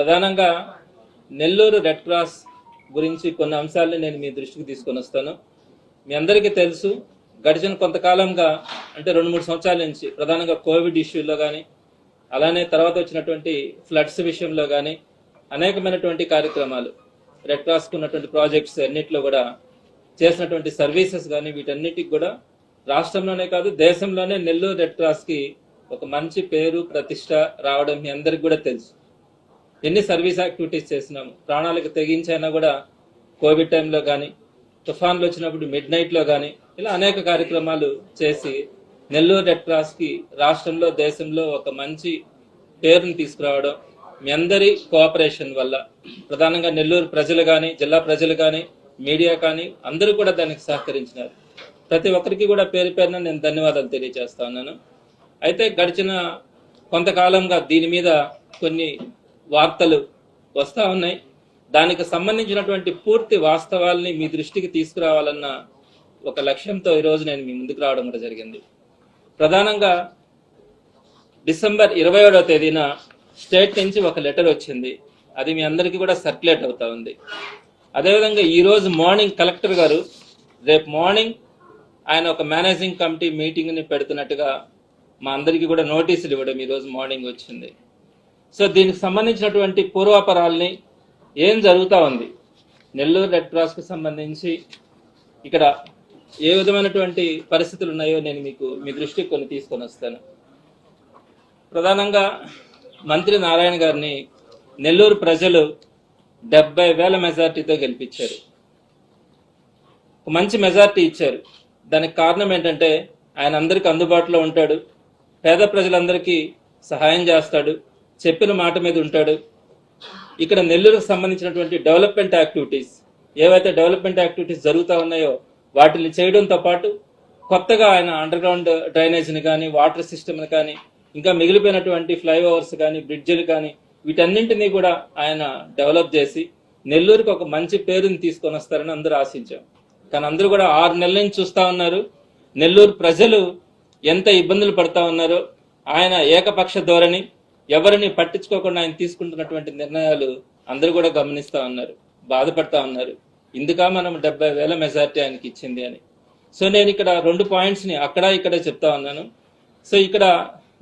ప్రధానంగా Nellore red cross గురించి కొన్ని అంశాలను నేను మీ దృష్టికి తీసుకొని వస్తాను. మీ అందరికీ తెలుసు, గడిచిన కొంతకాలంగా అంటే 2-3 సంవత్సరాల నుంచి ప్రధానంగా కోవిడ్ ఇష్యూలో కానీ, అలానే తర్వాత వచ్చినటువంటి ఫ్లడ్స్ విషయంలో కానీ అనేకమైనటువంటి కార్యక్రమాలు, రెడ్ క్రాస్కు ఉన్నటువంటి ప్రాజెక్ట్స్ అన్నింటిలో కూడా చేసినటువంటి సర్వీసెస్ కానీ వీటన్నిటికి కూడా రాష్ట్రంలోనే కాదు దేశంలోనే నెల్లూరు రెడ్ క్రాస్కి ఒక మంచి పేరు ప్రతిష్ట రావడం మీ అందరికి కూడా తెలుసు. ఎన్ని సర్వీస్ యాక్టివిటీస్ చేసినాము, ప్రాణాలకు తెగించైనా కూడా కోవిడ్ టైంలో కానీ, తుఫాన్లు వచ్చినప్పుడు మిడ్ నైట్లో కానీ ఇలా అనేక కార్యక్రమాలు చేసి నెల్లూరు రెడ్ క్రాస్కి రాష్ట్రంలో దేశంలో ఒక మంచి పేరుని తీసుకురావడం మీ అందరి కోఆపరేషన్ వల్ల, ప్రధానంగా నెల్లూరు ప్రజలు కానీ, జిల్లా ప్రజలు కానీ, మీడియా కానీ అందరూ కూడా దానికి సహకరించినారు. ప్రతి ఒక్కరికి కూడా పేరు పేరున నేను ధన్యవాదాలు తెలియజేస్తా ఉన్నాను. అయితే గడిచిన కొంతకాలంగా దీని మీద కొన్ని వార్తలు వస్తూ ఉన్నాయి. దానికి సంబంధించినటువంటి పూర్తి వాస్తవాల్ని మీ దృష్టికి తీసుకురావాలన్న ఒక లక్ష్యంతో ఈరోజు నేను మీ ముందుకు రావడం కూడా జరిగింది. ప్రధానంగా డిసెంబర్ 27వ తేదీన స్టేట్ నుంచి ఒక లెటర్ వచ్చింది. అది మీ అందరికీ కూడా సర్క్యులేట్ అవుతా ఉంది. అదేవిధంగా ఈరోజు మార్నింగ్ కలెక్టర్ గారు రేపు మార్నింగ్ ఆయన ఒక మేనేజింగ్ కమిటీ మీటింగ్ని పెడుతున్నట్టుగా మా అందరికీ కూడా నోటీసులు ఇవ్వడం ఈరోజు మార్నింగ్ వచ్చింది. సో దీనికి సంబంధించినటువంటి పూర్వాపరాల్ని ఏం జరుగుతూ ఉంది, నెల్లూరు రెడ్ క్రాస్కు సంబంధించి ఇక్కడ ఏ విధమైనటువంటి పరిస్థితులు ఉన్నాయో నేను మీ దృష్టికి కొన్ని తీసుకొని వస్తాను. ప్రధానంగా మంత్రి నారాయణ గారిని నెల్లూరు ప్రజలు 70,000 మెజార్టీతో గెలిపించారు. ఒక మంచి మెజార్టీ ఇచ్చారు. దానికి కారణం ఏంటంటే ఆయన అందరికీ అందుబాటులో ఉంటాడు, పేద ప్రజలందరికీ సహాయం చేస్తాడు, చెప్పిన మాట మీద ఉంటాడు. ఇక్కడ నెల్లూరుకు సంబంధించినటువంటి డెవలప్మెంట్ యాక్టివిటీస్ ఏవైతే డెవలప్మెంట్ యాక్టివిటీస్ జరుగుతూ ఉన్నాయో వాటిని చేయడంతో పాటు కొత్తగా ఆయన అండర్ గ్రౌండ్ డ్రైనేజ్ని కానీ, వాటర్ సిస్టమ్ని కానీ, ఇంకా మిగిలిపోయినటువంటి ఫ్లైఓవర్స్ కానీ, బ్రిడ్జిలు కానీ వీటన్నింటినీ కూడా ఆయన డెవలప్ చేసి నెల్లూరుకి ఒక మంచి పేరుని తీసుకొని వస్తారని అందరూ ఆశించాం. కానీ అందరూ కూడా 6 నెలల నుంచి చూస్తూ ఉన్నారు నెల్లూరు ప్రజలు ఎంత ఇబ్బందులు పడుతూ ఉన్నారో. ఆయన ఏకపక్ష ధోరణి, ఎవరిని పట్టించుకోకుండా ఆయన తీసుకుంటున్నటువంటి నిర్ణయాలు అందరూ కూడా గమనిస్తూ ఉన్నారు, బాధపడతా ఉన్నారు. ఇందుక మనం 70,000 మెజార్టీ ఆయనకి ఇచ్చింది అని. సో నేను ఇక్కడ 2 పాయింట్స్ని అక్కడ ఇక్కడ చెప్తా ఉన్నాను. సో ఇక్కడ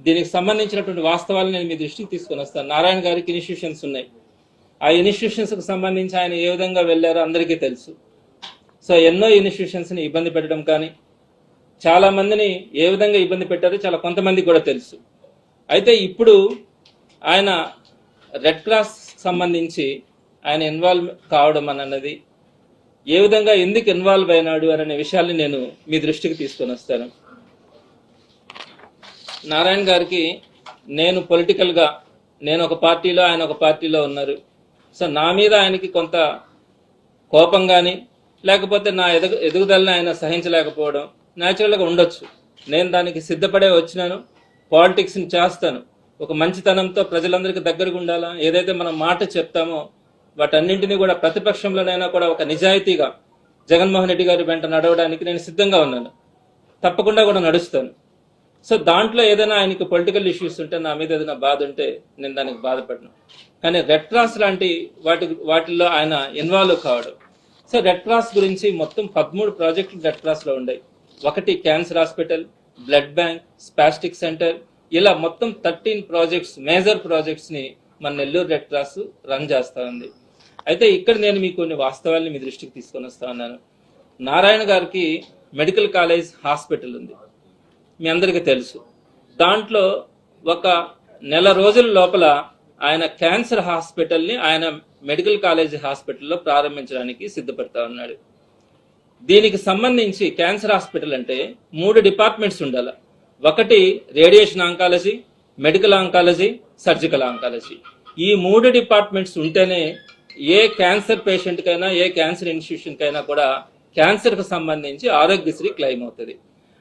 దీనికి సంబంధించినటువంటి వాస్తవాలు నేను మీ దృష్టికి తీసుకొని వస్తాను. నారాయణ గారికి ఇన్స్టిట్యూషన్స్ ఉన్నాయి. ఆ ఇన్స్టిట్యూషన్స్కి సంబంధించి ఆయన ఏ విధంగా వెళ్ళారో అందరికీ తెలుసు. సో ఎన్నో ఇన్స్టిట్యూషన్స్ని ఇబ్బంది పెట్టడం కానీ, చాలా మందిని ఏ విధంగా ఇబ్బంది పెట్టారో చాలా కొంతమందికి కూడా తెలుసు. అయితే ఇప్పుడు ఆయన రెడ్ క్రాస్ సంబంధించి ఆయన ఇన్వాల్వ్ కావడం అన్నది, ఏ విధంగా ఎందుకు ఇన్వాల్వ్ అయినాడు అనే విషయాల్ని నేను మీ దృష్టికి తీసుకొని వస్తాను. నారాయణ గారికి నేను పొలిటికల్గా, నేను ఒక పార్టీలో ఆయన ఒక పార్టీలో ఉన్నారు. సో నా మీద ఆయనకి కొంత కోపం కానీ, లేకపోతే నా ఎదుగుదలని ఆయన సహించలేకపోవడం న్యాచురల్గా ఉండొచ్చు. నేను దానికి సిద్ధపడే వచ్చినాను, పాలిటిక్స్ని చేస్తాను. ఒక మంచితనంతో ప్రజలందరికీ దగ్గరగా ఉండాలా, ఏదైతే మనం మాట చెప్తామో వాటన్నింటినీ కూడా ప్రతిపక్షంలోనైనా కూడా ఒక నిజాయితీగా జగన్మోహన్ రెడ్డి గారి వెంట నడవడానికి నేను సిద్ధంగా ఉన్నాను, తప్పకుండా కూడా నడుస్తాను. సో దాంట్లో ఏదైనా ఆయనకి పొలిటికల్ ఇష్యూస్ ఉంటే, నా మీద ఏదైనా బాధ ఉంటే నేను దానికి బాధపడను. కానీ రెడ్ క్రాస్ లాంటి వాటిల్లో ఆయన ఇన్వాల్వ్ కావడం. సో రెడ్ క్రాస్ గురించి మొత్తం 13 ప్రాజెక్టులు రెడ్ క్రాస్లో ఉన్నాయి. ఒకటి cancer hospital, blood bank, spastic centre, ఇలా మొత్తం 13 ప్రాజెక్ట్స్, మేజర్ ప్రాజెక్ట్స్ని మన నెల్లూరు రెడ్ క్రాస్ రన్ చేస్తూ ఉంది. అయితే ఇక్కడ నేను మీకు కొన్ని వాస్తవాల్ని మీ దృష్టికి తీసుకొని వస్తా ఉన్నాను. నారాయణ గారికి మెడికల్ కాలేజ్ హాస్పిటల్ ఉంది, మీ అందరికీ తెలుసు. దాంట్లో ఒక నెల రోజుల లోపల ఆయన క్యాన్సర్ హాస్పిటల్ని ఆయన మెడికల్ కాలేజ్ హాస్పిటల్లో ప్రారంభించడానికి సిద్ధపడతా ఉన్నాడు. దీనికి సంబంధించి క్యాన్సర్ హాస్పిటల్ అంటే 3 డిపార్ట్మెంట్స్ ఉండాలి. ఒకటి radiation oncology, medical oncology, surgical oncology. ఈ 3 డిపార్ట్మెంట్స్ ఉంటేనే ఏ క్యాన్సర్ పేషెంట్కైనా, ఏ క్యాన్సర్ ఇన్స్టిట్యూషన్కైనా కూడా క్యాన్సర్కు సంబంధించి ఆరోగ్యశ్రీ క్లెయిమ్ అవుతుంది.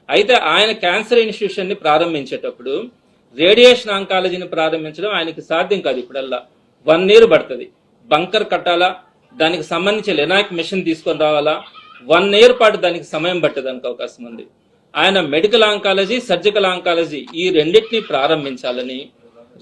అయితే ఆయన క్యాన్సర్ ఇన్స్టిట్యూషన్ని ప్రారంభించేటప్పుడు రేడియేషన్ ఆంకాలజీని ప్రారంభించడం ఆయనకి సాధ్యం కాదు. ఇప్పుడల్లా 1 year పడుతుంది. బంకర్ కట్టాలా, దానికి సంబంధించి లెనాక్ మిషన్ తీసుకొని రావాలా, 1 year పాటు దానికి సమయం పట్టడానికి అవకాశం ఉంది. ఆయన మెడికల్ ఆంకాలజీ, సర్జికల్ ఆంకాలజీ ఈ రెండింటిని ప్రారంభించాలని,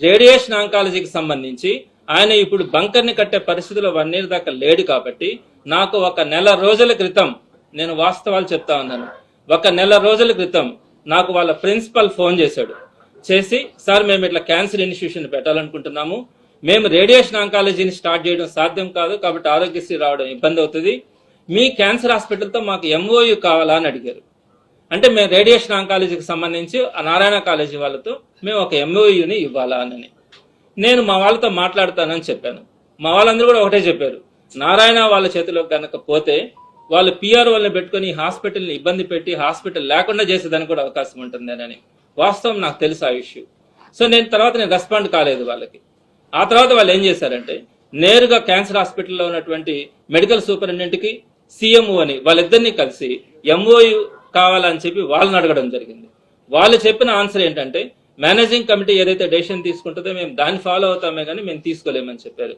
రేడియేషన్ ఆంకాలజీకి సంబంధించి ఆయన ఇప్పుడు బంకర్ని కట్టే పరిస్థితిలో 1 year దాకా లేడు కాబట్టి నాకు 1 నెల రోజుల క్రితం, నేను వాస్తవాలు చెప్తా ఉన్నాను, 1 నెల రోజుల క్రితం నాకు వాళ్ళ ప్రిన్సిపల్ ఫోన్ చేశాడు. చేసి, సార్ మేము ఇట్లా క్యాన్సర్ ఇన్స్టిట్యూషన్ పెట్టాలనుకుంటున్నాము, మేము రేడియేషన్ ఆంకాలజీని స్టార్ట్ చేయడం సాధ్యం కాదు కాబట్టి ఆరోగ్యశ్రీ రావడం ఇబ్బంది అవుతుంది, మీ క్యాన్సర్ హాస్పిటల్తో మాకు MOU కావాలా అని అడిగారు. అంటే మేము రేడియేషన్ ఆంకాలజీకి సంబంధించి ఆ నారాయణ కాలేజీ వాళ్ళతో మేము ఒక MOUని ఇవ్వాలా అని నేను మా వాళ్ళతో మాట్లాడతానని చెప్పాను. మా వాళ్ళందరూ కూడా ఒకటే చెప్పారు, నారాయణ వాళ్ళ చేతిలో కనుక పోతే వాళ్ళు PR వాళ్ళని పెట్టుకుని హాస్పిటల్ని ఇబ్బంది పెట్టి హాస్పిటల్ లేకుండా చేసేదానికి కూడా అవకాశం ఉంటుంది అని. వాస్తవం నాకు తెలుసు ఆ ఇష్యూ. సో నేను రెస్పాండ్ కాలేదు వాళ్ళకి. ఆ తర్వాత వాళ్ళు ఏం చేశారంటే నేరుగా క్యాన్సర్ హాస్పిటల్లో ఉన్నటువంటి మెడికల్ సూపరింటెండెంట్కి CMO అని వాళ్ళిద్దరినీ కలిసి MOU కావాలని చెప్పి వాళ్ళని అడగడం జరిగింది. వాళ్ళు చెప్పిన ఆన్సర్ ఏంటంటే మేనేజింగ్ కమిటీ ఏదైతే డెసిషన్ తీసుకుంటుందో మేము దాన్ని ఫాలో అవుతామే కానీ మేము తీసుకోలేమని చెప్పారు.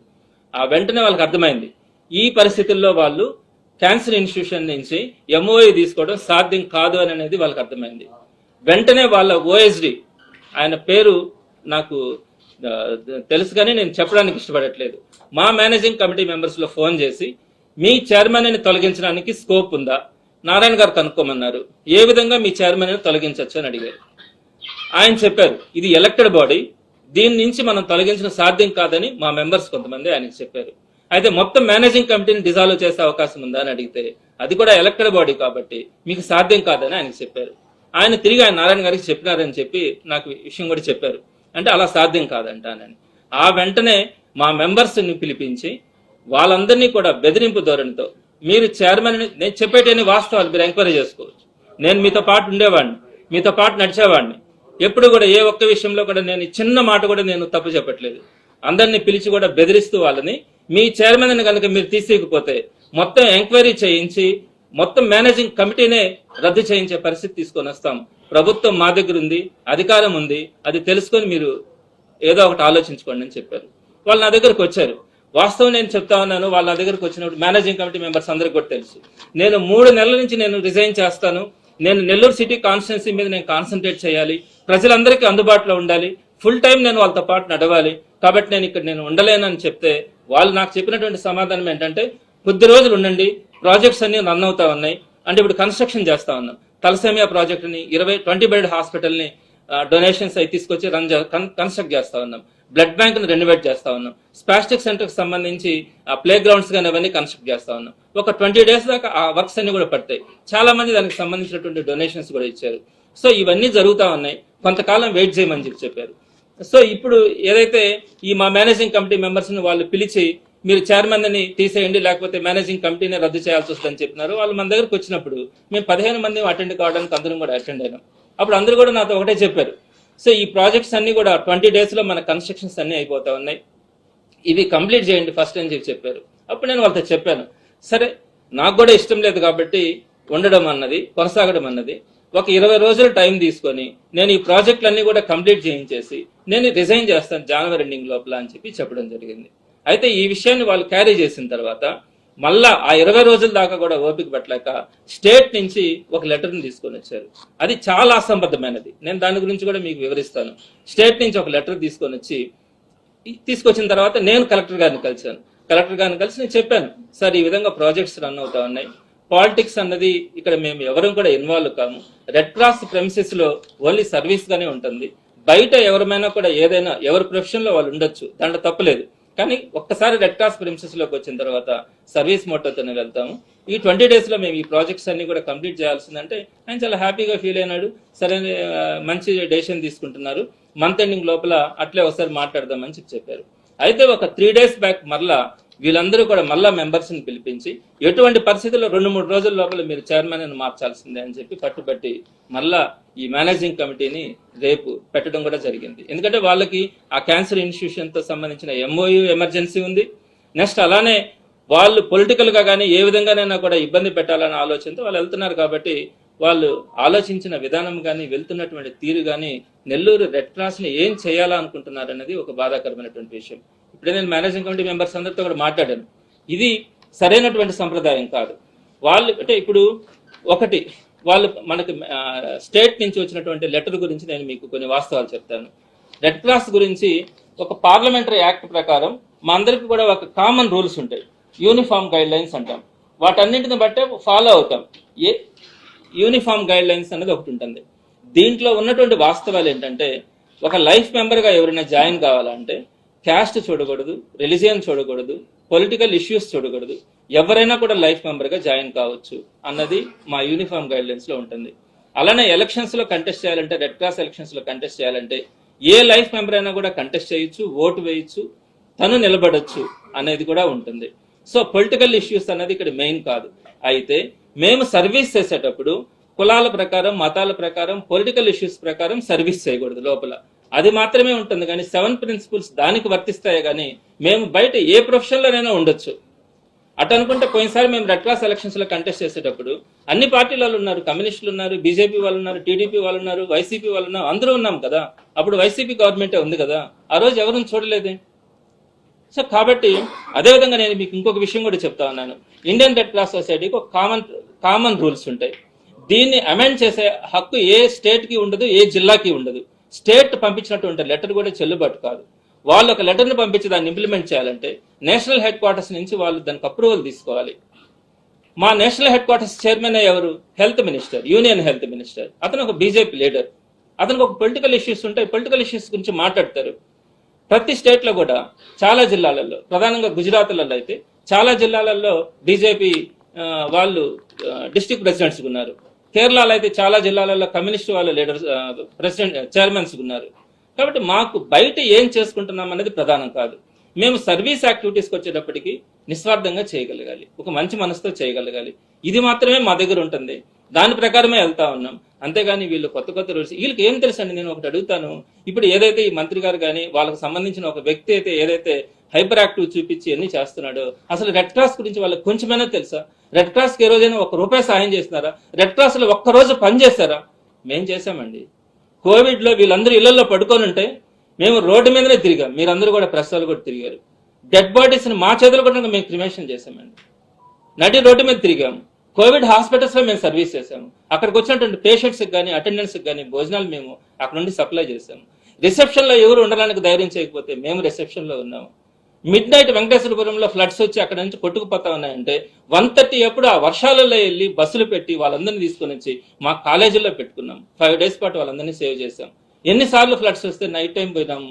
ఆ వెంటనే వాళ్ళకి అర్థమైంది ఈ పరిస్థితుల్లో వాళ్ళు క్యాన్సర్ ఇన్స్టిట్యూషన్ నుంచి MOU తీసుకోవడం సాధ్యం కాదు అని అనేది వాళ్ళకి అర్థమైంది. వెంటనే వాళ్ళ OSD, ఆయన పేరు నాకు తెలుసు కానీ నేను చెప్పడానికి ఇష్టపడట్లేదు, మా మేనేజింగ్ కమిటీ మెంబర్స్లో ఫోన్ చేసి మీ చైర్మన్ని తొలగించడానికి స్కోప్ ఉందా, నారాయణ గారు కనుక్కోమన్నారు, ఏ విధంగా మీ చైర్మన్ని తొలగించవచ్చు అని అడిగారు. ఆయన చెప్పారు ఇది ఎలక్టెడ్ బాడీ, దీని నుంచి మనం తొలగించడం సాధ్యం కాదని మా మెంబర్స్ కొంతమంది ఆయనకి చెప్పారు. అయితే మొత్తం మేనేజింగ్ కమిటీని డిజాల్వ్ చేసే అవకాశం ఉందా అని అడిగితే అది కూడా ఎలక్టెడ్ బాడీ కాబట్టి మీకు సాధ్యం కాదని ఆయనకి చెప్పారు. ఆయన తిరిగి ఆయన నారాయణ గారికి చెప్పినారని చెప్పి నాకు విషయం కూడా చెప్పారు. అంటే అలా సాధ్యం కాదంటానని. ఆ వెంటనే మా మెంబర్స్ని పిలిపించి వాళ్ళందరినీ కూడా బెదిరింపు ధోరణితో మీరు చైర్మన్, నేను చెప్పేటన్ని వాస్తవాలు మీరు ఎంక్వైరీ చేసుకోవచ్చు, నేను మీతో పాటు ఉండేవాడిని, మీతో పాటు నడిచేవాడిని, ఎప్పుడు కూడా ఏ ఒక్క విషయంలో కూడా నేను చిన్న మాట కూడా నేను తప్పు చెప్పట్లేదు. అందరినీ పిలిచి కూడా బెదిరిస్తూ వాళ్ళని మీ చైర్మన్ కనుక మీరు తీసేయకపోతే మొత్తం ఎంక్వైరీ చేయించి మొత్తం మేనేజింగ్ కమిటీనే రద్దు చేయించే పరిస్థితి తీసుకొని వస్తాం. ప్రభుత్వం మా దగ్గర ఉంది, అధికారం ఉంది, అది తెలుసుకొని మీరు ఏదో ఒకటి ఆలోచించుకోండి అని చెప్పారు. వాళ్ళు నా దగ్గరకు వచ్చారు. వాస్తవం నేను చెప్తా ఉన్నాను, వాళ్ళ నా దగ్గరకు వచ్చినప్పుడు మేనేజింగ్ కమిటీ మెంబర్స్ అందరికీ కూడా తెలుసు, నేను 3 నెలల నుంచి నేను రిజైన్ చేస్తాను, నేను నెల్లూరు సిటీ కాన్స్టిట్యున్సీ మీద నేను కాన్సన్ట్రేట్ చేయాలి, ప్రజలందరికీ అందుబాటులో ఉండాలి, ఫుల్ టైం నేను వాళ్ళతో పాటు నడవాలి, కాబట్టి నేను ఇక్కడ ఉండలేనని చెప్తే వాళ్ళు నాకు చెప్పినటువంటి సమాధానం ఏంటంటే కొద్ది రోజులు ఉండండి, ప్రాజెక్ట్స్ అన్ని రన్ అవుతా ఉన్నాయి. అంటే ఇప్పుడు కన్స్ట్రక్షన్ చేస్తా ఉన్నాం, తలసేమియా ప్రాజెక్టుని 20 బెడ్ హాస్పిటల్ని డొనేషన్స్ అయి తీసుకొచ్చి కన్స్ట్రక్ట్ చేస్తా ఉన్నాం, బ్లడ్ బ్యాంక్ని రెనోవేట్ చేస్తా ఉన్నాం, స్పాస్టిక్ సెంటర్కి సంబంధించి ప్లే గ్రౌండ్స్ కానీ అవన్నీ కన్స్ట్రక్ట్ చేస్తా ఉన్నాం. ఒక 20 days దాకా ఆ వర్క్స్ అన్ని కూడా పడతాయి. చాలా మంది దానికి సంబంధించినటువంటి డొనేషన్స్ కూడా ఇచ్చారు. సో ఇవన్నీ జరుగుతూ ఉన్నాయి, కొంతకాలం వెయిట్ చేయమని చెప్పారు. సో ఇప్పుడు ఏదైతే ఈ మా మేనేజింగ్ కమిటీ మెంబర్స్ని వాళ్ళు పిలిచి మీరు చైర్మన్ని తీసేయండి లేకపోతే మేనేజింగ్ కమిటీని రద్దు చేయాల్సి వస్తుందని చెప్పినారు. వాళ్ళు మన దగ్గరకు వచ్చినప్పుడు మేము 15 మంది అటెండ్ కావడానికి అందరం కూడా అటెండ్ అయినాం. అప్పుడు అందరూ కూడా నాతో ఒకటే చెప్పారు, సో ఈ ప్రాజెక్ట్స్ అన్ని కూడా 20 days మన కన్స్ట్రక్షన్స్ అన్ని అయిపోతా ఉన్నాయి, ఇవి కంప్లీట్ చేయండి ఫస్ట్ అని చెప్పారు. అప్పుడు నేను వాళ్ళతో చెప్పాను, సరే నాకు కూడా ఇష్టం లేదు కాబట్టి ఉండడం అన్నది కొనసాగడం అన్నది ఒక 20 రోజులు టైం తీసుకొని నేను ఈ ప్రాజెక్టులన్నీ కూడా కంప్లీట్ చేయించేసి నేను రిజైన్ చేస్తాను January ending లోపల అని చెప్పడం జరిగింది. అయితే ఈ విషయాన్ని వాళ్ళు క్యారీ చేసిన తర్వాత మళ్ళా ఆ 20 రోజుల దాకా కూడా ఓపిక పట్టలేక స్టేట్ నుంచి ఒక లెటర్ని తీసుకొని వచ్చారు. అది చాలా అసంబద్ధమైనది, నేను దాని గురించి కూడా మీకు వివరిస్తాను. స్టేట్ నుంచి ఒక లెటర్ తీసుకొచ్చిన తర్వాత నేను కలెక్టర్ గారిని కలిశాను. కలెక్టర్ గారిని కలిసి నేను చెప్పాను, సార్ ఈ విధంగా ప్రాజెక్ట్స్ రన్ అవుతా ఉన్నాయి, పాలిటిక్స్ అన్నది ఇక్కడ మేము ఎవరం కూడా ఇన్వాల్వ్ కాము, రెడ్ క్రాస్ ప్రెమిసెస్ లో ఓన్లీ సర్వీస్ గానే ఉంటుంది, బయట ఎవరమైనా కూడా ఏదైనా ఎవరి ప్రొఫెషన్ లో వాళ్ళు ఉండొచ్చు, దాంట్లో తప్పలేదు, కానీ ఒక్కసారి రెడ్ క్రాస్ ప్రెమిసెస్ లోకి వచ్చిన తర్వాత సర్వీస్ మోటోతోనే వెళ్తాము, ఈ 20 days లో మేము ఈ ప్రాజెక్ట్స్ అన్ని కూడా కంప్లీట్ చేయాల్సిందంటే ఆయన చాలా హ్యాపీగా ఫీల్ అయినాడు. సరే మంచి డెసిషన్ తీసుకుంటున్నారు, మంత్ ఎండింగ్ లోపల అట్లే ఒకసారి మాట్లాడదామని చెప్పారు. అయితే ఒక 3 days బ్యాక్ మళ్ళా వీళ్ళందరూ కూడా మళ్ళా మెంబర్స్ని పిలిపించి ఎటువంటి పరిస్థితుల్లో 2-3 రోజుల లోపల మీరు చైర్మన్ మార్చాల్సిందే అని చెప్పి పట్టుబట్టి మళ్ళా ఈ మేనేజింగ్ కమిటీని రేపు పెట్టడం కూడా జరిగింది. ఎందుకంటే వాళ్ళకి ఆ క్యాన్సర్ ఇన్స్టిట్యూషన్తో సంబంధించిన MOU ఎమర్జెన్సీ ఉంది. నెక్స్ట్ అలానే వాళ్ళు పొలిటికల్గా కానీ ఏ విధంగానైనా కూడా ఇబ్బంది పెట్టాలనే ఆలోచనతో వాళ్ళు వెళ్తున్నారు. కాబట్టి వాళ్ళు ఆలోచించిన విధానం కానీ వెళ్తున్నటువంటి తీరు కానీ నెల్లూరు రెడ్ క్రాస్ని ఏం చేయాలా అనుకుంటున్నారు అనేది ఒక బాధాకరమైనటువంటి విషయం. ఇప్పుడే నేను మేనేజింగ్ కమిటీ మెంబర్స్ అందరితో కూడా మాట్లాడాను, ఇది సరైనటువంటి సంప్రదాయం కాదు. వాళ్ళు అంటే ఇప్పుడు ఒకటి వాళ్ళు మనకి స్టేట్ నుంచి వచ్చినటువంటి లెటర్ గురించి నేను మీకు కొన్ని వాస్తవాలు చెప్తాను. రెడ్ క్రాస్ గురించి ఒక పార్లమెంటరీ యాక్ట్ ప్రకారం మా అందరికి కూడా ఒక కామన్ రూల్స్ ఉంటాయి, యూనిఫామ్ గైడ్ లైన్స్ అంటాం. వాటన్నింటిని బట్టే ఫాలో అవుతాం. ఏ యూనిఫామ్ గైడ్ లైన్స్ అనేది ఒకటి ఉంటుంది. దీంట్లో ఉన్నటువంటి వాస్తవాలు ఏంటంటే, ఒక లైఫ్ మెంబర్గా ఎవరైనా జాయిన్ కావాలంటే క్యాస్ట్ చూడకూడదు, రిలీజియన్ చూడకూడదు, పొలిటికల్ ఇష్యూస్ చూడకూడదు, ఎవరైనా కూడా లైఫ్ మెంబర్గా జాయిన్ కావచ్చు అన్నది మా యూనిఫామ్ గైడ్ లైన్స్లో ఉంటుంది. అలానే ఎలక్షన్స్లో కంటెస్ట్ చేయాలంటే, రెడ్ క్రాస్ ఎలక్షన్స్లో కంటెస్ట్ చేయాలంటే ఏ లైఫ్ మెంబర్ అయినా కూడా కంటెస్ట్ చేయొచ్చు, ఓటు వేయచ్చు, తను నిలబడచ్చు అనేది కూడా ఉంటుంది. సో పొలిటికల్ ఇష్యూస్ అనేది ఇక్కడ మెయిన్ కాదు. అయితే మేము సర్వీస్ చేసేటప్పుడు కులాల ప్రకారం, మతాల ప్రకారం, పొలిటికల్ ఇష్యూస్ ప్రకారం సర్వీస్ చేయకూడదు లోపల. అది మాత్రమే ఉంటుంది. కానీ 7 ప్రిన్సిపల్స్ దానికి వర్తిస్తాయి. కానీ మేము బయట ఏ ప్రొఫెషన్లోనైనా ఉండొచ్చు. అటు అనుకుంటే పోయినసారి మేము రెడ్ క్రాస్ ఎలక్షన్స్ లో కంటెస్ట్ చేసేటప్పుడు అన్ని పార్టీల వాళ్ళు ఉన్నారు, కమ్యూనిస్టులు ఉన్నారు, బీజేపీ వాళ్ళు ఉన్నారు, టీడీపీ వాళ్ళు ఉన్నారు, వైసీపీ వాళ్ళు ఉన్నారు, అందరూ ఉన్నాం కదా. అప్పుడు వైసీపీ గవర్నమెంటే ఉంది కదా, ఆ రోజు ఎవరిని చూడలేదే. సో కాబట్టి అదేవిధంగా నేను మీకు ఇంకొక విషయం కూడా చెప్తా ఉన్నాను. ఇండియన్ రెడ్ క్రాస్ సొసైటీకి ఒక కామన్ రూల్స్ ఉంటాయి. దీన్ని అమెండ్ చేసే హక్కు ఏ స్టేట్ కి ఉండదు, ఏ జిల్లాకి ఉండదు. స్టేట్ పంపించినటువంటి లెటర్ కూడా చెల్లుబాటు కాదు. వాళ్ళు ఒక లెటర్ని పంపించి దాన్ని ఇంప్లిమెంట్ చేయాలంటే నేషనల్ హెడ్ క్వార్టర్స్ నుంచి వాళ్ళు దానికి అప్రూవల్ తీసుకోవాలి. మా నేషనల్ హెడ్ క్వార్టర్స్ చైర్మన్ ఎవరు? Health minister, union health minister. అతను ఒక బీజేపీ లీడర్. అతనికి ఒక పొలిటికల్ ఇష్యూస్ ఉంటాయి, పొలిటికల్ ఇష్యూస్ గురించి మాట్లాడతారు. ప్రతి స్టేట్లో కూడా చాలా జిల్లాలలో, ప్రధానంగా గుజరాత్లలో అయితే చాలా జిల్లాలలో బీజేపీ వాళ్ళు డిస్ట్రిక్ట్ ప్రెసిడెంట్స్ ఉన్నారు. కేరళలో అయితే చాలా జిల్లాలలో కమ్యూనిస్ట్ వాళ్ళ లీడర్స్ ప్రెసిడెంట్ చైర్మన్స్ ఉన్నారు. కాబట్టి మాకు బయట ఏం చేసుకుంటున్నాం అనేది ప్రధానం కాదు. మేము సర్వీస్ యాక్టివిటీస్కి వచ్చేటప్పటికి నిస్వార్థంగా చేయగలగాలి, ఒక మంచి మనసుతో చేయగలగాలి. ఇది మాత్రమే మా దగ్గర ఉంటుంది. దాని ప్రకారమే వెళ్తా ఉన్నాం. అంతేగాని వీళ్ళు కొత్త రూల్స్ వీళ్ళకి ఏం తెలుసు అండి? నేను ఒకటి అడుగుతాను. ఇప్పుడు ఏదైతే ఈ మంత్రి గారు కానీ వాళ్ళకి సంబంధించిన ఒక వ్యక్తి అయితే ఏదైతే హైపర్ యాక్టివ్ చూపించి ఎన్ని చేస్తున్నాడో, అసలు రెడ్ క్రాస్ గురించి వాళ్ళకి కొంచెమైనా తెలుసా? రెడ్ క్రాస్కి ఏ రోజైనా ₹1 సాయం చేస్తున్నారా? రెడ్ క్రాస్ లో ఒక్కరోజు పని చేస్తారా? మేం చేశామండి. కోవిడ్ లో వీళ్ళందరూ ఇళ్లలో పడుకొని ఉంటే మేము రోడ్డు మీదనే తిరిగాం. మీరందరూ కూడా ప్రెస్సాలు కూడా తిరిగారు. డెడ్ బాడీస్ ని మా చేతులు కూడా మేము క్రిమేషన్ చేశామండి. నడి రోడ్డు మీద తిరిగాము. కోవిడ్ హాస్పిటల్స్ లో మేము సర్వీస్ చేశాము. అక్కడికి వచ్చినటువంటి పేషెంట్స్ కానీ అటెండెన్స్ కానీ భోజనాలు మేము అక్కడ నుండి సప్లై చేశాము. రిసెప్షన్ లో ఎవరు ఉండడానికి ధైర్యం చేయకపోతే మేము రిసెప్షన్ లో ఉన్నాము. మిడ్ నైట్ వెంకటేశ్వరపురంలో ఫ్లడ్స్ వచ్చి అక్కడ నుంచి కొట్టుకుపోతా ఉన్నాయంటే 1:30 ఎప్పుడు ఆ వర్షాలలో వెళ్ళి బస్సులు పెట్టి వాళ్ళందరినీ తీసుకొని వచ్చి మా కాలేజీలో పెట్టుకున్నాం. 5 days పాటు వాళ్ళందరినీ సేవ్ చేశాం. ఎన్నిసార్లు ఫ్లడ్స్ వస్తే నైట్ టైం పోయినాము.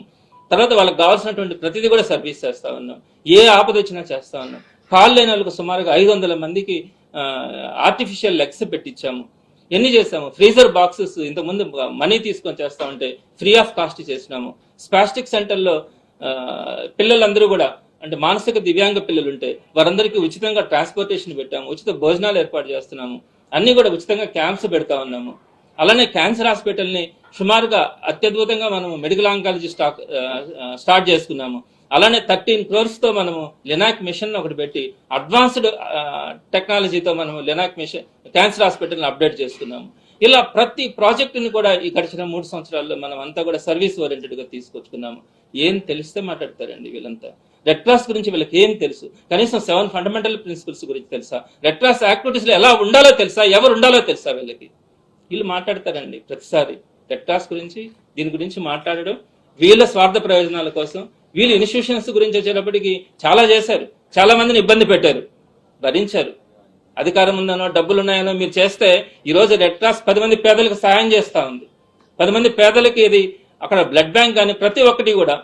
తర్వాత వాళ్ళకి కావాల్సినటువంటి ప్రతిదీ కూడా సర్వీస్ చేస్తా ఉన్నాం. ఏ ఆపద వచ్చినా చేస్తా ఉన్నాం. కాళ్ళు లేని వాళ్ళకు సుమారుగా 500 మందికి ఆర్టిఫిషియల్ లెగ్స్ పెట్టించాము. ఎన్ని చేసాము? ఫ్రీజర్ బాక్సెస్ ఇంతకుముందు మనీ తీసుకొని చేస్తా ఉంటే ఫ్రీ ఆఫ్ కాస్ట్ చేసినాము. స్పాస్టిక్ సెంటర్లో పిల్లలందరూ కూడా అంటే మానసిక దివ్యాంగ పిల్లలు ఉంటే వారందరికీ ఉచితంగా ట్రాన్స్పోర్టేషన్ పెట్టాము. ఉచిత భోజనాలు ఏర్పాటు చేస్తున్నాము. అన్ని కూడా ఉచితంగా క్యాంప్స్ పెడతా ఉన్నాము. అలానే క్యాన్సర్ హాస్పిటల్ని సుమారుగా అత్యద్భుతంగా మనము మెడికల్ ఆంకాలజీ స్టార్ట్ చేసుకున్నాము. అలానే 13 crores తో మనము లినాక్ మిషన్ ఒకటి పెట్టి అడ్వాన్స్డ్ టెక్నాలజీతో మనము లినాక్ మిషన్ క్యాన్సర్ హాస్పిటల్ని అప్డేట్ చేసుకున్నాము. ఇలా ప్రతి ప్రాజెక్టుని కూడా ఈ గడిచిన 3 సంవత్సరాల్లో మనం అంతా కూడా సర్వీస్ ఓరియంటెడ్ గా తీసుకొచ్చుకున్నాము. ఏం తెలిస్తే మాట్లాడతారండి వీళ్ళంతా. రెడ్ క్రాస్ గురించి వీళ్ళకి ఏం తెలుసు? కనీసం 7 ఫండమెంటల్ ప్రిన్సిపల్స్ గురించి తెలుసా? రెడ్ క్రాస్ యాక్టివిటీస్ లో ఎలా ఉండాలో తెలుసా? ఎవరు ఉండాలో తెలుసా? వీళ్ళు మాట్లాడతారండి ప్రతిసారి రెడ్ క్రాస్ గురించి, దీని గురించి మాట్లాడడం వీళ్ళ స్వార్థ ప్రయోజనాల కోసం. వీళ్ళు ఇన్స్టిట్యూషన్స్ గురించి వచ్చేటప్పటికి చాలా చేశారు, చాలా మందిని ఇబ్బంది పెట్టారు, భరించారు. అధికారం ఉందనో డబ్బులు ఉన్నాయనో మీరు చేస్తే ఈ రోజు రెడ్ క్రాస్ 10 మంది పేదలకు సహాయం చేస్తా ఉంది. 10 మంది పేదలకి ఇది అక్కడ బ్లడ్ బ్యాంక్ కానీ ప్రతి ఒక్కటి కూడా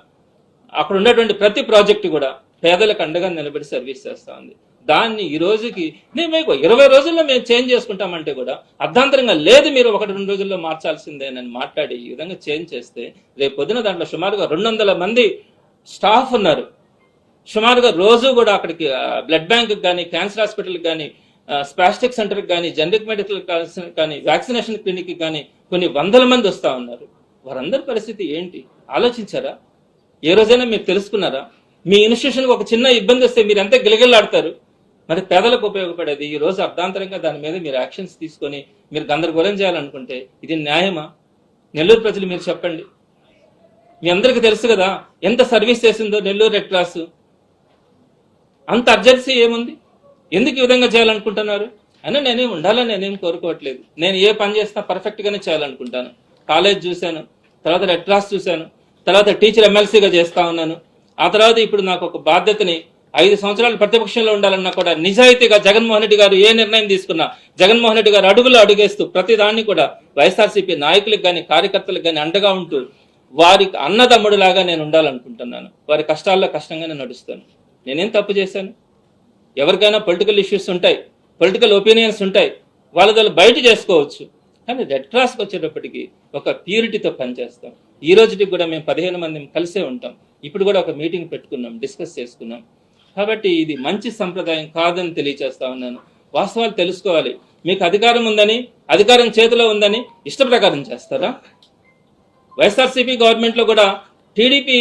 అక్కడ ఉన్నటువంటి ప్రతి ప్రాజెక్టు కూడా పేదలకు అండగా నిలబడి సర్వీస్ చేస్తా ఉంది. దాన్ని ఈ రోజుకి మేము 20 రోజుల్లో మేము చేంజ్ చేసుకుంటామంటే కూడా అర్ధాంతరంగా లేదు, మీరు 1-2 రోజుల్లో మార్చాల్సిందేనని మాట్లాడి ఈ విధంగా చేంజ్ చేస్తే రేపు పొద్దున దాంట్లో సుమారుగా 200 మంది స్టాఫ్ ఉన్నారు. సుమారుగా రోజు కూడా అక్కడికి బ్లడ్ బ్యాంక్ కానీ క్యాన్సర్ హాస్పిటల్కి కానీ స్పాస్టిక్ సెంటర్కి కానీ జనరిక్ మెడికల్ కానీ వ్యాక్సినేషన్ క్లినిక్ కానీ కొన్ని 100 మంది వస్తూ ఉన్నారు. వారందరి పరిస్థితి ఏంటి ఆలోచించారా? ఏ రోజైనా మీరు తెలుసుకున్నారా? మీ ఇన్స్టిట్యూషన్కి ఒక చిన్న ఇబ్బంది వస్తే మీరు ఎంత గిలగిల్లాడతారు. మరి పేదలకు ఉపయోగపడేది ఈ రోజు అర్ధాంతరంగా దాని మీద మీరు యాక్షన్స్ తీసుకొని మీరు గందరగోళం చేయాలనుకుంటే ఇది న్యాయమా? నెల్లూరు ప్రజలు మీరు చెప్పండి. మీ అందరికీ తెలుసు కదా ఎంత సర్వీస్ చేసిందో నెల్లూరు రెడ్ క్రాస్. అంత అర్జెన్సీ ఏముంది? ఎందుకు ఈ విధంగా చేయాలనుకుంటున్నారు? అయినా నేనేం ఉండాలని నేనేం కోరుకోవట్లేదు. నేను ఏ పని చేసినా పర్ఫెక్ట్ గానే చేయాలనుకుంటాను. కాలేజ్ చూశాను, తర్వాత రెడ్ క్రాస్ చూశాను, తర్వాత టీచర్ ఎమ్మెల్సీగా చేస్తా ఉన్నాను. ఆ తర్వాత ఇప్పుడు నాకు ఒక బాధ్యతని 5 సంవత్సరాలు ప్రతిపక్షంలో ఉండాలన్నా కూడా నిజాయితీగా జగన్మోహన్ రెడ్డి గారు ఏ నిర్ణయం తీసుకున్నా జగన్మోహన్ రెడ్డి గారు అడుగులో అడుగేస్తూ ప్రతి దాన్ని కూడా వైఎస్ఆర్సీపీ నాయకులకు కానీ కార్యకర్తలకు కానీ అండగా ఉంటూ వారికి అన్నదమ్ముడులాగా నేను ఉండాలనుకుంటున్నాను. వారి కష్టాల్లో కష్టంగానే నడుస్తాను. నేనేం తప్పు చేశాను? ఎవరికైనా పొలిటికల్ ఇష్యూస్ ఉంటాయి, పొలిటికల్ ఒపీనియన్స్ ఉంటాయి, వాళ్ళ బయట చేసుకోవచ్చు. కానీ రెడ్ క్రాస్కి వచ్చేటప్పటికి ఒక ప్యూరిటీతో పనిచేస్తాం. ఈ రోజుకి కూడా మేము 15 మంది కలిసే ఉంటాం. ఇప్పుడు కూడా ఒక మీటింగ్ పెట్టుకున్నాం, డిస్కస్ చేసుకున్నాం. కాబట్టి ఇది మంచి సంప్రదాయం కాదని తెలియచేస్తా ఉన్నాను. వాస్తవాలు తెలుసుకోవాలి. మీకు అధికారం ఉందని, అధికారం చేతిలో ఉందని ఇష్ట ప్రకారం చేస్తారా? వైఎస్ఆర్సీపీ గవర్నమెంట్లో కూడా టీడీపీ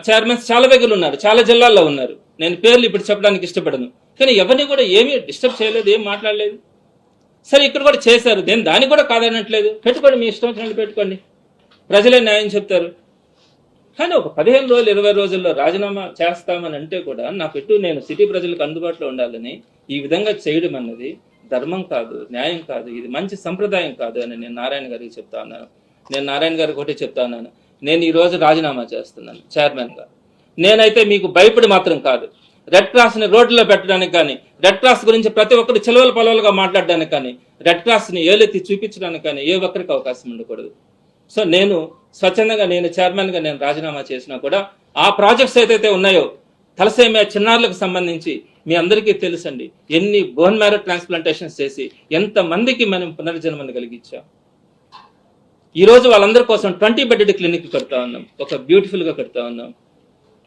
చైర్మన్స్ చాలా దగ్గర ఉన్నారు, చాలా జిల్లాల్లో ఉన్నారు. నేను పేర్లు ఇప్పుడు చెప్పడానికి ఇష్టపడను. కానీ ఎవరిని కూడా ఏమీ డిస్టర్బ్ చేయలేదు, ఏం మాట్లాడలేదు. సరే, ఇక్కడ కూడా చేశారు, దానికి కూడా కాదనట్లేదు. పెట్టుకోండి, మీ ఇష్టం వచ్చినట్టు పెట్టుకోండి, ప్రజలే న్యాయం చెప్తారు. కానీ ఒక 15 రోజులు 20 రోజుల్లో రాజీనామా చేస్తామని అంటే కూడా నేను సిటీ ప్రజలకు అందుబాటులో ఉండాలని ఈ విధంగా చేయడం అన్నది ధర్మం కాదు, న్యాయం కాదు, ఇది మంచి సంప్రదాయం కాదు అని నేను నారాయణ గారికి చెప్తా ఉన్నాను. నేను నారాయణ గారికి ఒకటి చెప్తా ఉన్నాను, నేను ఈ రోజు రాజీనామా చేస్తున్నాను చైర్మన్గా. నేనైతే మీకు భయపడి మాత్రం కాదు, రెడ్ క్రాస్ని రోడ్లలో పెట్టడానికి కానీ, రెడ్ క్రాస్ గురించి ప్రతి ఒక్కరు చిలవల పొలవలుగా మాట్లాడడానికి కానీ, రెడ్ క్రాస్ని ఏలెత్తి చూపించడానికి కానీ ఏ ఒక్కరికి అవకాశం ఉండకూడదు. సో నేను స్వచ్ఛందంగా నేను చైర్మన్గా నేను రాజీనామా చేసినా కూడా ఆ ప్రాజెక్ట్స్ ఏదైతే ఉన్నాయో తలసేమియా చిన్నారులకు సంబంధించి మీ అందరికీ తెలుసండి, ఎన్ని బోన్ మ్యారో ట్రాన్స్ప్లాంటేషన్స్ చేసి ఎంతమందికి మనం పునర్జన్మను కలిగించాం. ఈరోజు వాళ్ళందరి కోసం 20 బెడ్డెడ్ క్లినిక్ కడతా ఉన్నాం, ఒక బ్యూటిఫుల్గా కడతా ఉన్నాం.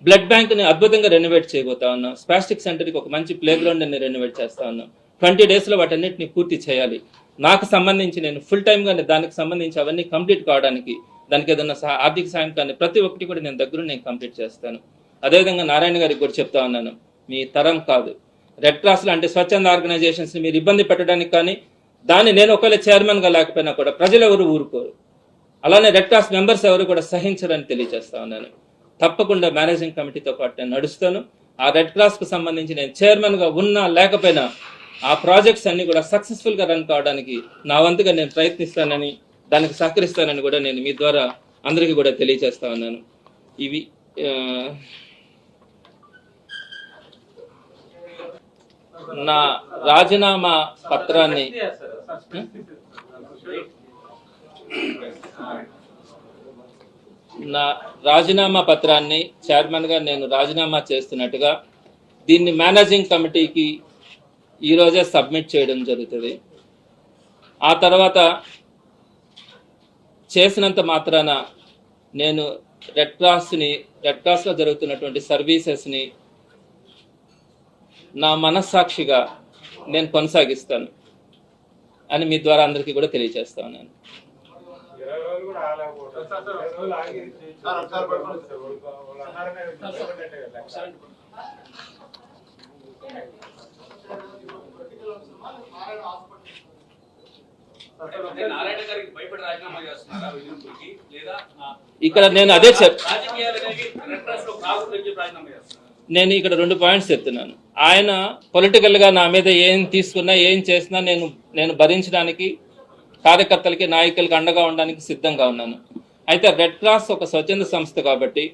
బ్లడ్ బ్యాంక్ని అద్భుతంగా రెనోవేట్ చేయబోతా ఉన్నాం. స్పాస్టిక్ సెంటర్కి ఒక మంచి ప్లే గ్రౌండ్ అని రెనోవేట్ చేస్తా ఉన్నాం. 20 డేస్లో వాటన్నిటిని పూర్తి చేయాలి. నాకు సంబంధించి నేను ఫుల్ టైమ్గా దానికి సంబంధించి అవన్నీ కంప్లీట్ కావడానికి, దానికి ఏదైనా ఆర్థిక సాయం కానీ ప్రతి ఒక్కటి కూడా నేను దగ్గర నేను కంప్లీట్ చేస్తాను. అదేవిధంగా నారాయణ గారికి కూడా చెప్తా ఉన్నాను, మీ తరం కాదు రెడ్ క్రాస్లో అంటే స్వచ్ఛంద ఆర్గనైజేషన్స్ని మీరు ఇబ్బంది పెట్టడానికి కానీ, దాన్ని నేను ఒకవేళ చైర్మన్గా లేకపోయినా కూడా ప్రజలు ఎవరు ఊరుకోరు, అలానే రెడ్ క్రాస్ మెంబర్స్ ఎవరు కూడా సహించరని తెలియజేస్తా ఉన్నాను. తప్పకుండా మేనేజింగ్ కమిటీతో పాటు నేను నడుస్తాను. ఆ రెడ్ క్రాస్కు సంబంధించి నేను చైర్మన్గా ఉన్నా లేకపోయినా ఆ ప్రాజెక్ట్స్ అన్ని కూడా సక్సెస్ఫుల్గా రన్ కావడానికి నా వంతుగా నేను ప్రయత్నిస్తానని, దానికి సహకరిస్తానని కూడా నేను మీ ద్వారా అందరికీ కూడా తెలియజేస్తా ఉన్నాను. ఇవి నా రాజీనామా పత్రాన్ని చైర్మన్గా నేను రాజీనామా చేస్తున్నట్టుగా దీన్ని మేనేజింగ్ కమిటీకి ఈరోజే సబ్మిట్ చేయడం జరుగుతుంది. ఆ తర్వాత చేసినంత మాత్రాన నేను రెడ్ క్రాస్లో జరుగుతున్నటువంటి సర్వీసెస్ని నా మనస్సాక్షిగా నేను కొనసాగిస్తాను అని మీ ద్వారా అందరికీ కూడా తెలియజేస్తా ఉన్నాను. ఇక్కడ నేను అదే నేను ఇక్కడ 2 పాయింట్స్ చెప్తున్నాను. ఆయన పొలిటికల్గా నా మీద ఏం తీసుకున్నా ఏం చేసినా నేను భరించడానికి, కార్యకర్తలకి నాయకులకి అండగా ఉండడానికి సిద్ధంగా ఉన్నాను. అయితే రెడ్ క్రాస్ ఒక స్వచ్ఛంద సంస్థ కాబట్టి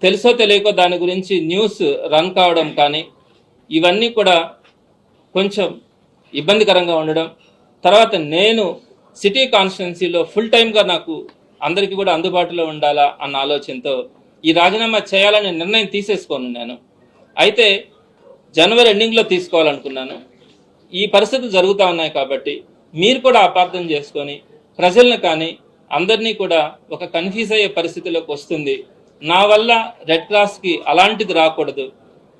తెలుసో తెలియకో దాని గురించి న్యూస్ రన్ కావడం కానీ ఇవన్నీ కూడా కొంచెం ఇబ్బందికరంగా ఉండడం, తర్వాత నేను సిటీ కాన్స్టిట్యున్సీలో ఫుల్ టైమ్గా నాకు అందరికీ కూడా అందుబాటులో ఉండాలా అన్న ఆలోచనతో ఈ రాజీనామా చేయాలని నిర్ణయం తీసేసుకొని నేను. అయితే జనవరి ఎండింగ్లో తీసుకోవాలనుకున్నాను. ఈ పరిస్థితులు జరుగుతూ ఉన్నాయి కాబట్టి మీరు కూడా అపార్థం చేసుకొని ప్రజలను కానీ అందరినీ కూడా ఒక కన్ఫ్యూజ్ అయ్యే పరిస్థితిలోకి వస్తుంది. నా వల్ల రెడ్ క్రాస్కి అలాంటిది రాకూడదు,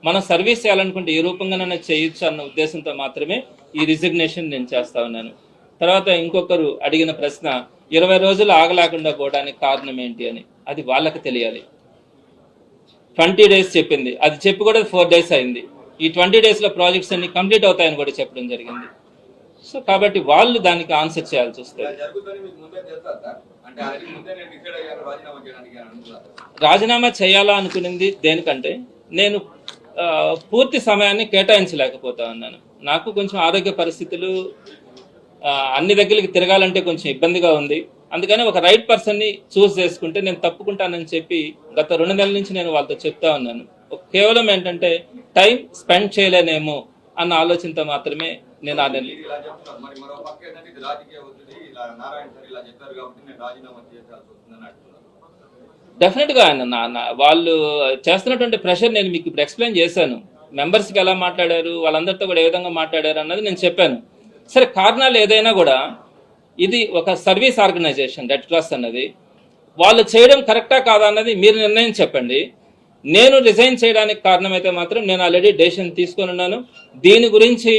మనం సర్వీస్ చేయాలనుకుంటే ఏ రూపంగానైనా చేయొచ్చు అన్న ఉద్దేశంతో మాత్రమే ఈ రిజిగ్నేషన్ నేను చేస్తా ఉన్నాను. తర్వాత ఇంకొకరు అడిగిన ప్రశ్న 20 రోజులు ఆగలేకుండా పోవడానికి కారణం ఏంటి అని, అది వాళ్ళకి తెలియాలి. 20 డేస్ చెప్పింది, అది చెప్పి కూడా 4 డేస్ అయింది. ఈ 20 డేస్లో ప్రాజెక్ట్స్ అన్ని కంప్లీట్ అవుతాయని కూడా చెప్పడం జరిగింది. సో కాబట్టి వాళ్ళు దానికి ఆన్సర్ చేయాల్సి వస్తుంది. రాజీనామా చేయాలా అనుకునింది దేనికంటే నేను పూర్తి సమయాన్ని కేటాయించలేకపోతా ఉన్నాను. నాకు కొంచెం ఆరోగ్య పరిస్థితులు అన్ని దగ్గరికి తిరగాలంటే కొంచెం ఇబ్బందిగా ఉంది. అందుకని ఒక రైట్ పర్సన్ని చూస్ చేసుకుంటే నేను తప్పుకుంటానని చెప్పి గత 2 నెలల నుంచి నేను వాళ్ళతో చెప్తా ఉన్నాను. కేవలం ఏంటంటే టైం స్పెండ్ చేయలేనేమో అన్న ఆలోచనతో మాత్రమే నేను ఆ నిర్ణయం. ఇలా చెప్తున్నారు. మరి మరో పక్క ఏంటంటే ఇది రాజకీయ ఒత్తిడి, ఇలా నారాయణ సార్ ఇలా చెప్పారు కాబట్టి నేను రాజీనామా చేయాల్సి వస్తుందని అంటున్నారు. డెఫినెట్ గా ఆయన వాళ్ళు చేస్తున్నటువంటి ప్రెషర్ నేను మీకు ఇప్పుడు ఎక్స్ప్లెయిన్ చేశాను. మెంబర్స్కి ఎలా మాట్లాడారు, వాళ్ళందరితో కూడా ఏ విధంగా మాట్లాడారు అన్నది నేను చెప్పాను. సరే, కారణాలు ఏదైనా కూడా ఇది ఒక సర్వీస్ ఆర్గనైజేషన్ రెడ్ క్రాస్ అన్నది. వాళ్ళు చేయడం కరెక్టా కాదా అన్నది మీరు నిర్ణయం చెప్పండి. నేను రిజైన్ చేయడానికి కారణమైతే మాత్రం నేను ఆల్రెడీ డెసిషన్ తీసుకొని ఉన్నాను. దీని గురించి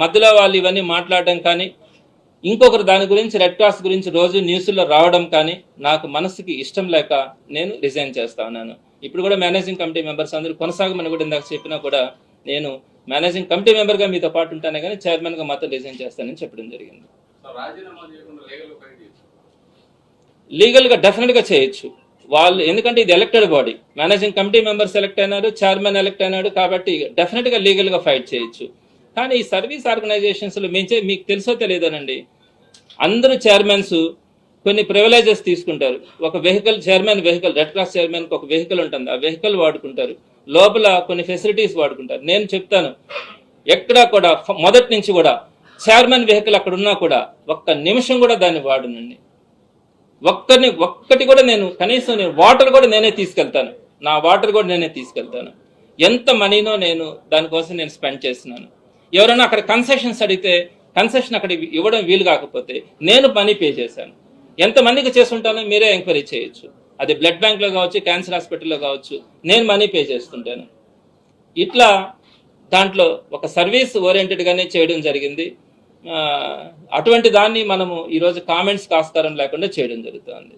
మధ్యలో వాళ్ళు ఇవన్నీ మాట్లాడడం కానీ, ఇంకొకరు దాని గురించి రెడ్ క్రాస్ గురించి రోజు న్యూస్లో రావడం కానీ నాకు మనసుకి ఇష్టం లేక నేను రిజైన్ చేస్తా ఉన్నాను. ఇప్పుడు కూడా మేనేజింగ్ కమిటీ మెంబర్స్ అందరూ కొనసాగమని కూడా ఇందాక చెప్పినా కూడా నేను మేనేజింగ్ కమిటీ మెంబర్గా మీతో పాటు ఉంటానే కానీ చైర్మన్గా మాత్రం రిజైన్ చేస్తానని చెప్పడం జరిగింది. లీగల్గా డెఫినెట్గా చేయొచ్చు వాళ్ళు, ఎందుకంటే ఇది elected body. Managing committee members elect అయినారు, చైర్మన్ ఎలక్ట్ అయినాడు, కాబట్టి డెఫినెట్గా లీగల్గా ఫైట్ చేయొచ్చు. కానీ ఈ సర్వీస్ ఆర్గనైజేషన్స్లో మీకు తెలుసో తెలియదనండి, అందరూ చైర్మన్స్ కొన్ని ప్రివిలేజెస్ తీసుకుంటారు. ఒక vehicle, chairman vehicle, red cross చైర్మన్కి ఒక వెహికల్ ఉంటుంది, ఆ వెహికల్ వాడుకుంటారు, లోపల కొన్ని ఫెసిలిటీస్ వాడుకుంటారు. నేను చెప్తాను, ఎక్కడా కూడా మొదటి నుంచి కూడా చైర్మన్ వెహికల్ అక్కడ ఉన్నా కూడా ఒక్క నిమిషం కూడా దాన్ని వాడునండి. ఒక్కటి కూడా నేను కనీసం వాటర్ కూడా నేనే తీసుకెళ్తాను, నా వాటర్ కూడా నేనే తీసుకెళ్తాను. ఎంత మనీనో నేను దానికోసం నేను స్పెండ్ చేస్తున్నాను. ఎవరైనా అక్కడ కన్సెషన్స్ అడిగితే కన్సెషన్ అక్కడ ఇవ్వడం వీలు కాకపోతే నేను మనీ పే చేశాను. ఎంతమందికి చేసుంటానో మీరే ఎంక్వైరీ చేయొచ్చు. అది బ్లడ్ బ్యాంక్లో కావచ్చు, క్యాన్సర్ హాస్పిటల్లో కావచ్చు, నేను మనీ పే చేస్తుంటాను. ఇట్లా దాంట్లో ఒక సర్వీస్ ఓరియంటెడ్గానే చేయడం జరిగింది. అటువంటి దాన్ని మనము ఈరోజు కామెంట్స్కి ఆస్కారం లేకుండా చేయడం జరుగుతుంది.